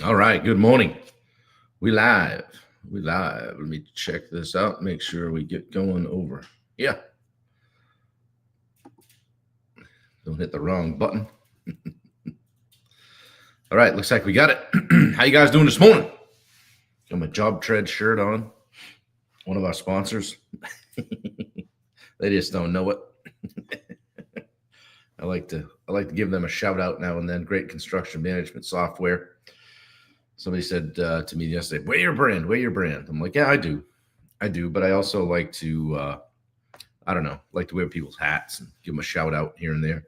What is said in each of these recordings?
All right. Good morning. We live. We live. Let me check this out. Make sure we get going over. Yeah. Don't hit the wrong button. All right. Looks like we got it. How you guys doing this morning? Got my Job Tread shirt on. One of our sponsors. They just don't know it. I like to give them a shout out now and then. Great construction management software. Somebody said to me yesterday, wear your brand. I'm like, yeah, I do, but I also like to, like to wear people's hats and give them a shout out here and there.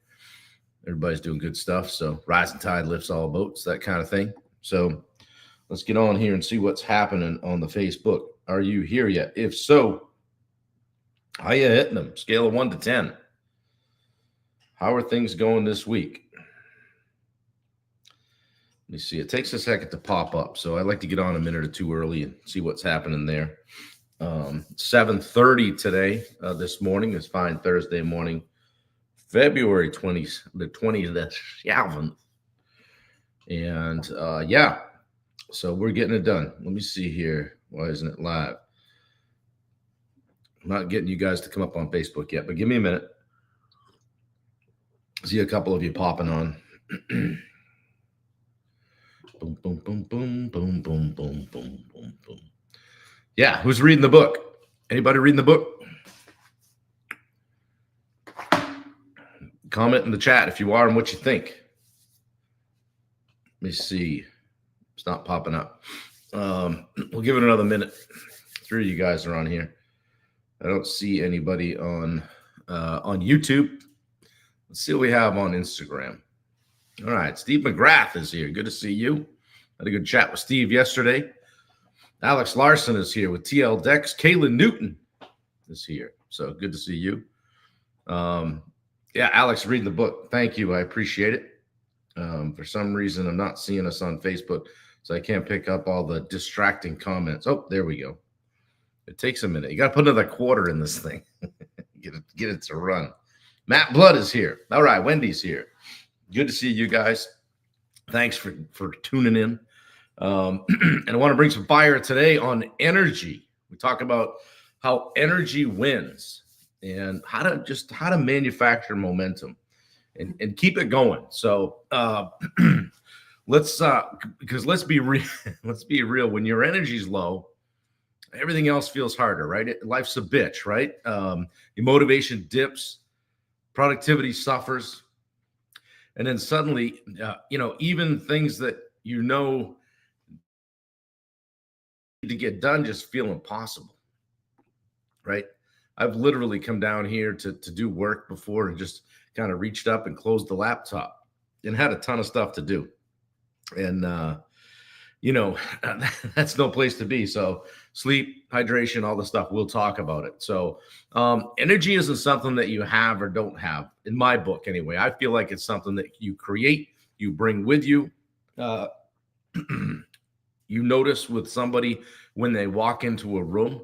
Everybody's doing good stuff. So rising tide lifts all boats, that kind of thing. So let's get on here and see what's happening on the Facebook. Are you here yet? If so, how you hitting them? Scale of 1 to 10. How are things going this week? Let me see. It takes a second to pop up, so I like to get on a minute or two early and see what's happening there. 7:30 today, this morning is fine. Thursday morning, February 20th, the 27th. And yeah, so we're getting it done. Let me see here. Why isn't it live? I'm not getting you guys to come up on Facebook yet, but give me a minute. See a couple of you popping on. Boom, boom, boom, boom, boom, boom, boom, boom, boom, boom. Yeah, who's reading the book? Anybody reading the book? Comment in the chat if you are and what you think. Let me see. It's not popping up. We'll give it another minute. 3 of you guys are on here. I don't see anybody on YouTube. Let's see what we have on Instagram. All right, Steve McGrath is here. Good to see you. Had a good chat with Steve yesterday. Alex Larson is here with TL Dex. Kaylin Newton is here. So good to see you. Yeah, Alex, reading the book. Thank you. I appreciate it. For some reason, I'm not seeing us on Facebook, so I can't pick up all the distracting comments. Oh, there we go. It takes a minute. You got to put another quarter in this thing. Get it to run. Matt Blood is here. All right, Wendy's here. Good to see you guys. Thanks for tuning in. And I want to bring some fire today on energy. We talk about how energy wins and how to manufacture momentum and keep it going. So let's be real. Let's be real. When your energy's low, everything else feels harder, right? Life's a bitch, right? Your motivation dips, productivity suffers. And then suddenly, even things that need to get done just feel impossible, right? I've literally come down here to do work before and just kind of reached up and closed the laptop and had a ton of stuff to do. And, that's no place to be. So sleep, hydration, all the stuff, we'll talk about it. So energy isn't something that you have or don't have, in my book anyway. I feel like it's something that you create, you bring with you. You notice with somebody when they walk into a room,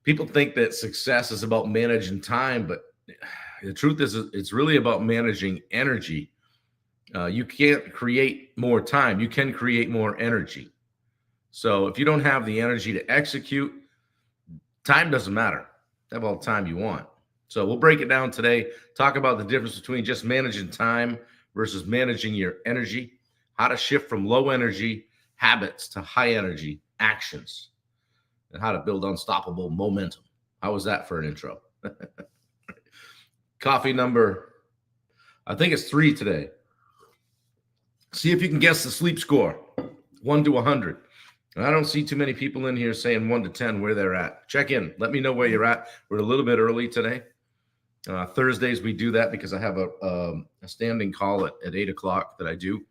people think that success is about managing time, but the truth is it's really about managing energy. You can't create more time. You can create more energy. So if you don't have the energy to execute, time doesn't matter. Have all the time you want. So we'll break it down today, talk about the difference between just managing time versus managing your energy, how to shift from low energy habits to high energy actions, and how to build unstoppable momentum. How was that for an intro? Coffee number, I think it's 3 today. See if you can guess the sleep score, 1 to 100. I don't see too many people in here saying 1 to 10 where they're at. Check in. Let me know where you're at. We're a little bit early today. Thursdays, we do that because I have a standing call at 8 o'clock that I do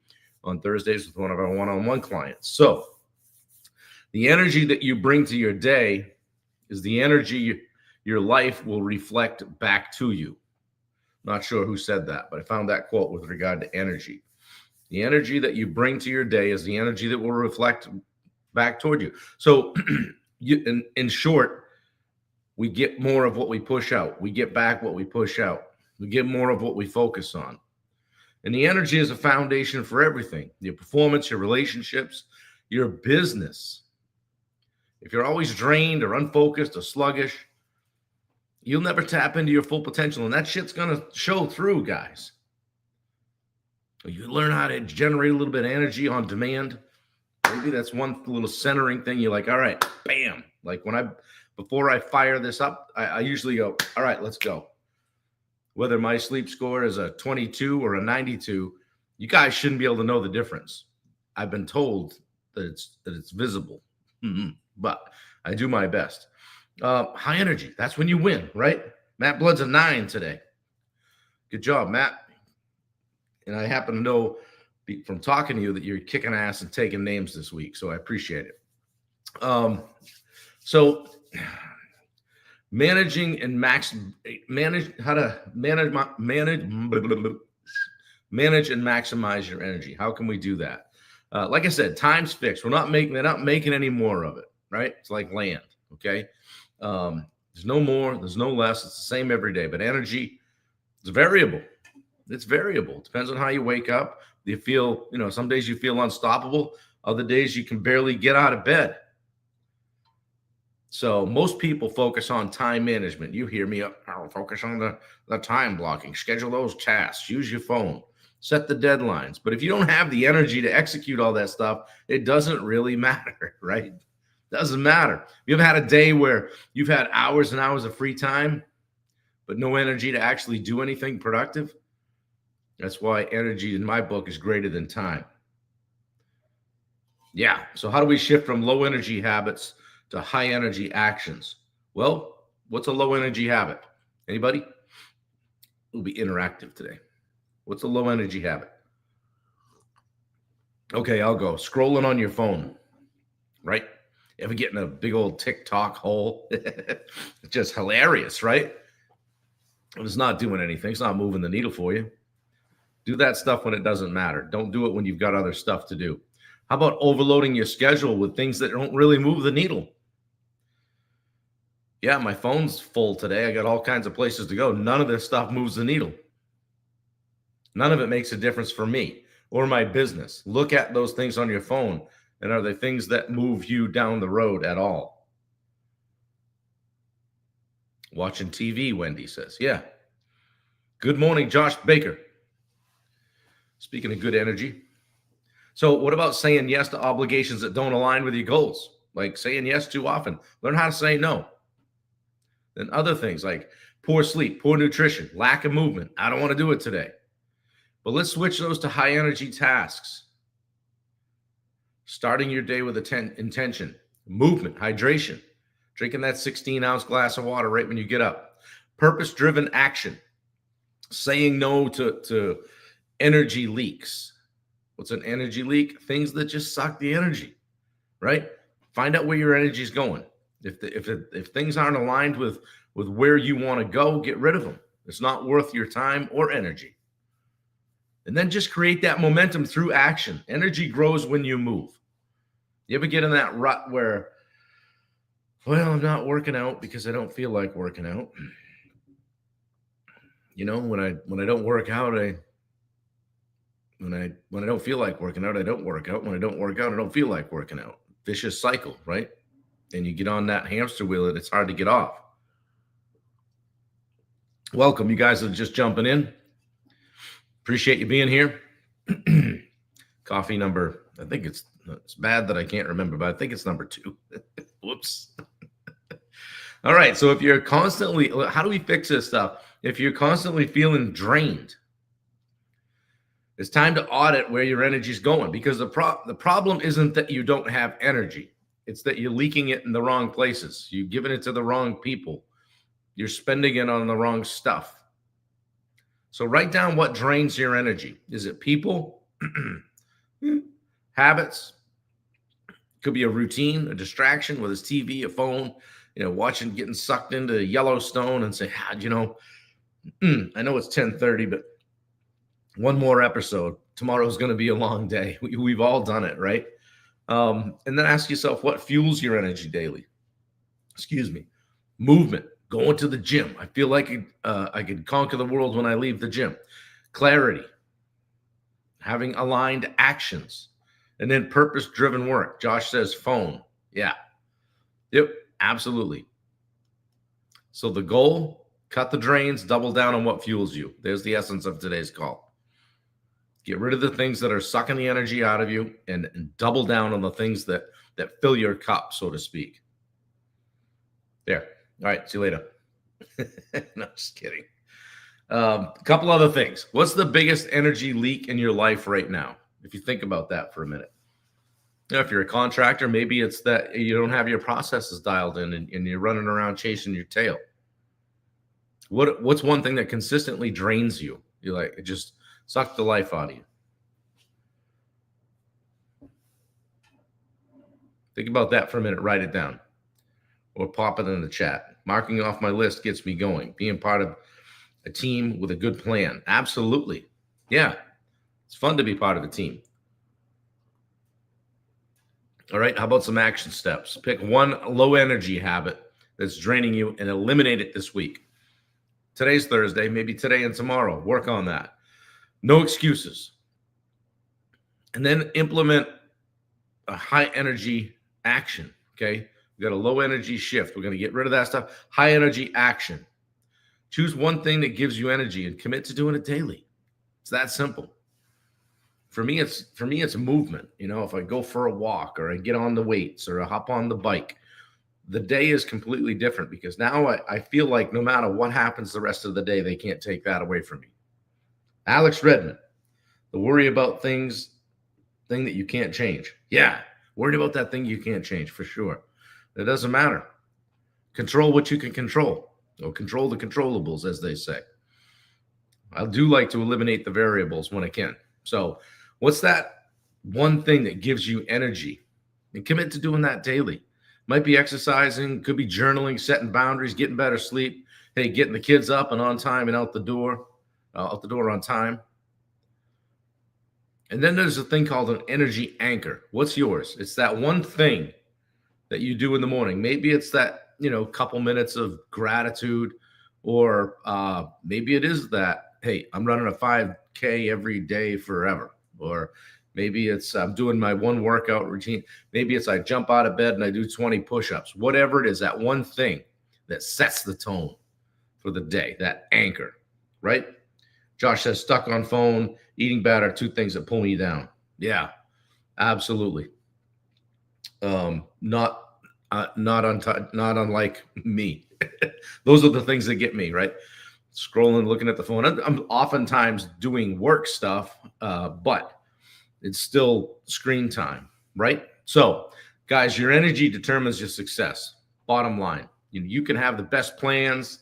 on Thursdays with one of our one-on-one clients. So the energy that you bring to your day is the energy your life will reflect back to you. Not sure who said that, but I found that quote with regard to energy. The energy that you bring to your day is the energy that will reflect back toward you. So in short, we get more of what we push out. We get back what we push out. We get more of what we focus on. And the energy is a foundation for everything: your performance, your relationships, your business. If you're always drained or unfocused or sluggish, you'll never tap into your full potential. And that shit's going to show through, guys. You learn how to generate a little bit of energy on demand. Maybe that's one little centering thing. You're like, all right, bam. Like before I fire this up, I usually go, all right, let's go. Whether my sleep score is a 22 or a 92, you guys shouldn't be able to know the difference. I've been told that it's visible, but I do my best. High energy, that's when you win, right? Matt Blood's a 9 today. Good job, Matt. And I happen to know from talking to you that you're kicking ass and taking names this week, so I appreciate it. So manage and maximize your energy. How can we do that? Like I said, time's fixed. They're not making any more of it, right? It's like land. Okay. There's no more, there's no less. It's the same every day, but energy is variable. It's variable. It depends on how you wake up. You feel, some days you feel unstoppable. Other days you can barely get out of bed. So most people focus on time management. You hear me, focus on the time blocking, schedule those tasks, use your phone, set the deadlines. But if you don't have the energy to execute all that stuff, it doesn't really matter, right? Doesn't matter. You've had a day where you've had hours and hours of free time, but no energy to actually do anything productive. That's why energy in my book is greater than time. Yeah. So how do we shift from low energy habits to high energy actions? Well, what's a low energy habit? Anybody? We'll be interactive today. What's a low energy habit? Okay, I'll go. Scrolling on your phone, right? Ever get in a big old TikTok hole? It's just hilarious, right? It's not doing anything. It's not moving the needle for you. Do that stuff when it doesn't matter. Don't do it when you've got other stuff to do. How about overloading your schedule with things that don't really move the needle? Yeah, my phone's full today. I got all kinds of places to go. None of this stuff moves the needle. None of it makes a difference for me or my business. Look at those things on your phone, and are they things that move you down the road at all? Watching TV, Wendy says. Yeah. Good morning, Josh Baker. Speaking of good energy. So what about saying yes to obligations that don't align with your goals? Like saying yes too often. Learn how to say no. Then other things like poor sleep, poor nutrition, lack of movement. I don't want to do it today. But let's switch those to high energy tasks. Starting your day with intention, movement, hydration, drinking that 16-ounce glass of water right when you get up. Purpose-driven action. Saying no to energy leaks. What's an energy leak? Things that just suck the energy, right? Find out where your energy is going. If things aren't aligned with where you want to go, get rid of them. It's not worth your time or energy. And then just create that momentum through action. Energy grows when you move. You ever get in that rut where, well, I'm not working out because I don't feel like working out. When I don't work out, when I don't feel like working out, I don't work out. When I don't work out, I don't feel like working out. Vicious cycle, right? And you get on that hamster wheel and it's hard to get off. Welcome, you guys are just jumping in. Appreciate you being here. Coffee number, I think it's bad that I can't remember, but I think it's number 2. Whoops. All right, so if you're constantly, how do we fix this stuff? If you're constantly feeling drained, it's time to audit where your energy is going, because the problem isn't that you don't have energy. It's that you're leaking it in the wrong places. You're giving it to the wrong people. You're spending it on the wrong stuff. So write down what drains your energy. Is it people? Habits? Could be a routine, a distraction, whether it's TV, a phone, watching, getting sucked into Yellowstone and say, I know it's 10:30, but one more episode. Tomorrow's going to be a long day. We've all done it, right? And then ask yourself, what fuels your energy daily? Movement, going to the gym. I feel like I could conquer the world when I leave the gym. Clarity. having aligned actions, and then purpose-driven work. Josh says phone. Yeah. Yep, absolutely. So the goal, cut the drains, double down on what fuels you. There's the essence of today's call. Get rid of the things that are sucking the energy out of you and double down on the things that fill your cup, so to speak. There. All right. See you later. No, just kidding. A couple other things. What's the biggest energy leak in your life right now? If you think about that for a minute. You know, if you're a contractor, maybe it's that you don't have your processes dialed in and you're running around chasing your tail. What's one thing that consistently drains you? You're like, it just sucked the life out of you. Think about that for a minute. Write it down or pop it in the chat. Marking off my list gets me going. Being part of a team with a good plan. Absolutely. Yeah. It's fun to be part of a team. All right. How about some action steps? Pick one low energy habit that's draining you and eliminate it this week. Today's Thursday, maybe today and tomorrow. Work on that. No excuses. And then implement a high energy action. Okay. We got a low energy shift. We're going to get rid of that stuff. High energy action. Choose one thing that gives you energy and commit to doing it daily. It's that simple. For me, it's movement. You know, if I go for a walk or I get on the weights or I hop on the bike, the day is completely different because now I feel like no matter what happens the rest of the day, they can't take that away from me. Alex Redmond, the worry about thing that you can't change. Yeah, worried about that thing you can't change for sure. It doesn't matter. Control what you can control, or control the controllables, as they say. I do like to eliminate the variables when I can. So what's that one thing that gives you energy? And commit to doing that daily. Might be exercising, could be journaling, setting boundaries, getting better sleep. Hey, getting the kids up and on time and out the door on time. And then there's a thing called an energy anchor. What's yours? It's that one thing that you do in the morning. Maybe it's that, couple minutes of gratitude, or maybe it is that, hey, I'm running a 5K every day forever. Or maybe it's I'm doing my one workout routine. Maybe it's I jump out of bed and I do 20 push-ups. Whatever it is, that one thing that sets the tone for the day, that anchor, right? Josh says stuck on phone, eating bad are two things that pull me down. Yeah, absolutely. Not unlike me. Those are the things that get me, right? Scrolling, looking at the phone. I'm oftentimes doing work stuff, but it's still screen time, right? So, guys, your energy determines your success. Bottom line, you can have the best plans,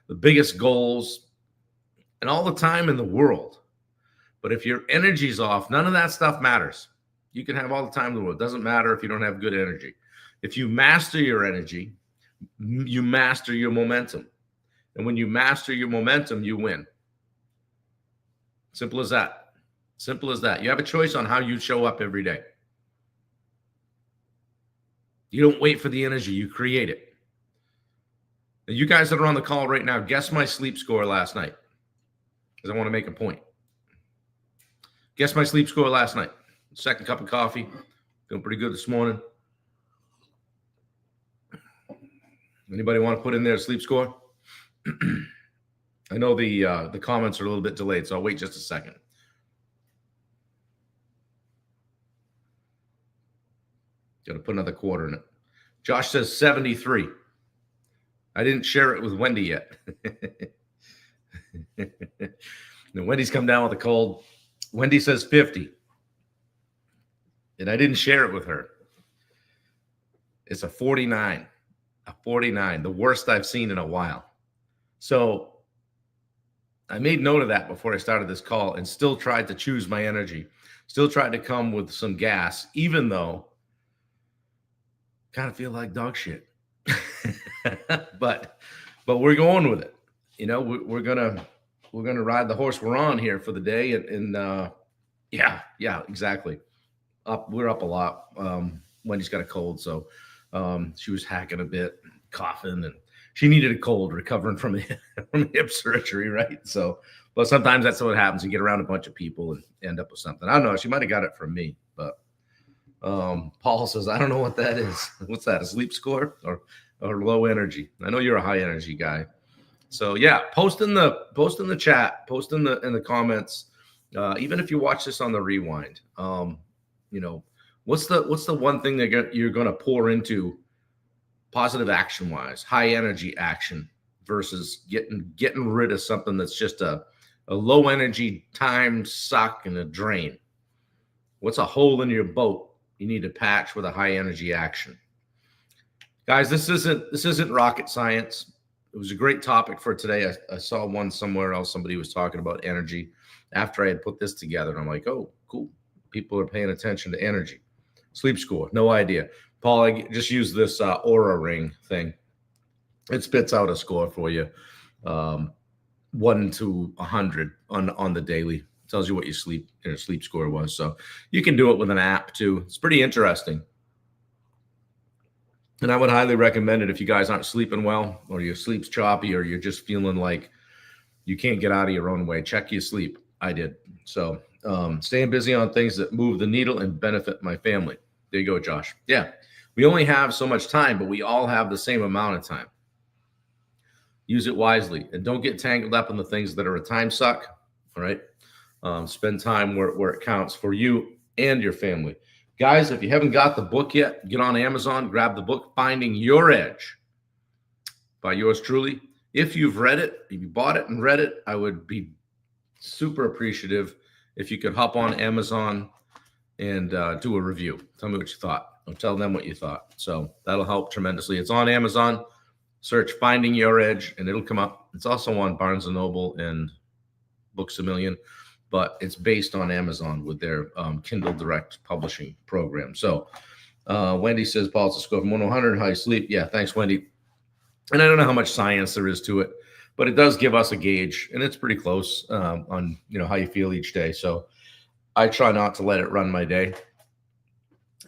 the biggest goals, and all the time in the world. But if your energy's off, none of that stuff matters. You can have all the time in the world. It doesn't matter if you don't have good energy. If you master your energy, you master your momentum. And when you master your momentum, you win. Simple as that. Simple as that. You have a choice on how you show up every day. You don't wait for the energy. You create it. And you guys that are on the call right now, guess my sleep score last night, because I want to make a point. Guess my sleep score last night. Second cup of coffee. Feeling pretty good this morning. Anybody want to put in their sleep score? I know the comments are a little bit delayed, so I'll wait just a second. Got to put another quarter in it. Josh says 73. I didn't share it with Wendy yet. Wendy's come down with a cold. Wendy says 50. And I didn't share it with her. It's a 49. A 49, the worst I've seen in a while. So I made note of that before I started this call and still tried to choose my energy. Still tried to come with some gas, even though I kind of feel like dog shit. but we're going with it. We're gonna ride the horse we're on here for the day. And yeah, exactly. We're up a lot. Wendy's got a cold, so she was hacking a bit, coughing, and she needed a cold, recovering from hip surgery, right? So But sometimes that's what happens. You get around a bunch of people and end up with something. I don't know. She might have got it from me, but Paul says, I don't know what that is. What's that? A sleep score or low energy? I know you're a high energy guy. So yeah, post in the chat, post in the comments. Even if you watch this on the rewind, what's the one thing that you're going to pour into positive action wise, high energy action versus getting rid of something that's just a low energy time suck and a drain? What's a hole in your boat you need to patch with a high energy action? Guys, this isn't rocket science. It was a great topic for today. I saw one somewhere else. Somebody was talking about energy after I had put this together. And I'm like, oh, cool. People are paying attention to energy. Sleep score, no idea. Paul, I just used this Aura Ring thing. It spits out a score for you, 1 to 100 on the daily. Tells you what your sleep score was. So you can do it with an app too. It's pretty interesting. And I would highly recommend it if you guys aren't sleeping well, or your sleep's choppy, or you're just feeling like you can't get out of your own way. Check your sleep. I did. So staying busy on things that move the needle and benefit my family. There you go, Josh. Yeah, we only have so much time, but we all have the same amount of time. Use it wisely, and don't get tangled up in the things that are a time suck. All right. Spend time where it counts for you and your family. Guys, if you haven't got the book yet, get on Amazon, grab the book, Finding Your Edge by yours truly. If you've read it, if you bought it and read it, I would be super appreciative if you could hop on Amazon and do a review. Tell me what you thought. Or tell them what you thought. So that'll help tremendously. It's on Amazon. Search Finding Your Edge, and it'll come up. It's also on Barnes & Noble and Books A Million, but it's based on Amazon with their Kindle Direct publishing program. So Wendy says, Paul, it's a score from 1 to 100. How you sleep? Yeah, thanks, Wendy. And I don't know how much science there is to it, but it does give us a gauge, and it's pretty close on how you feel each day. So I try not to let it run my day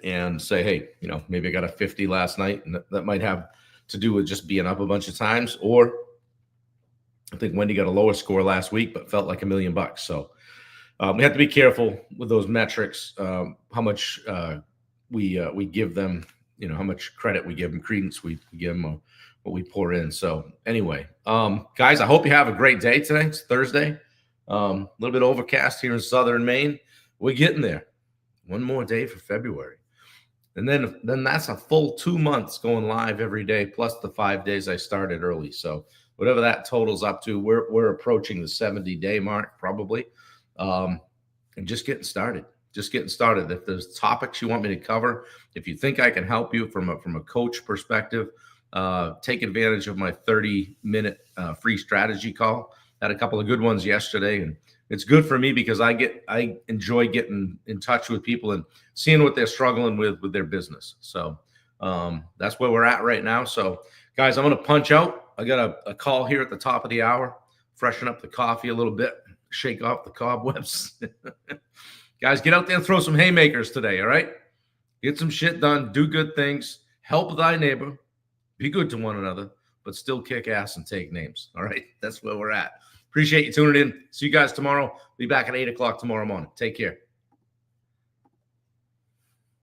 and say, hey, maybe I got a 50 last night, and that might have to do with just being up a bunch of times. Or I think Wendy got a lower score last week, but felt like $1 million. So we have to be careful with those metrics, how much we give them, how much credit we give them, credence we give them, what we pour in. So anyway, guys, I hope you have a great day today. It's Thursday, a little bit overcast here in southern Maine. We're getting there. One more day for February. And then that's a full 2 months going live every day, plus the 5 days I started early. So whatever that totals up to, we're approaching the 70-day mark probably. And just getting started. If there's topics you want me to cover, if you think I can help you from a coach perspective, take advantage of my 30-minute free strategy call. Had a couple of good ones yesterday, and it's good for me because I enjoy getting in touch with people and seeing what they're struggling with their business. So that's where we're at right now. So guys, I'm going to punch out. I got a call here at the top of the hour, freshen up the coffee a little bit, shake off the cobwebs. Guys, get out there and throw some haymakers today, all right? Get some shit done, do good things, help thy neighbor, be good to one another, but still kick ass and take names, all right? That's where we're at. Appreciate you tuning in. See you guys tomorrow. Be back at 8 o'clock tomorrow morning. Take care.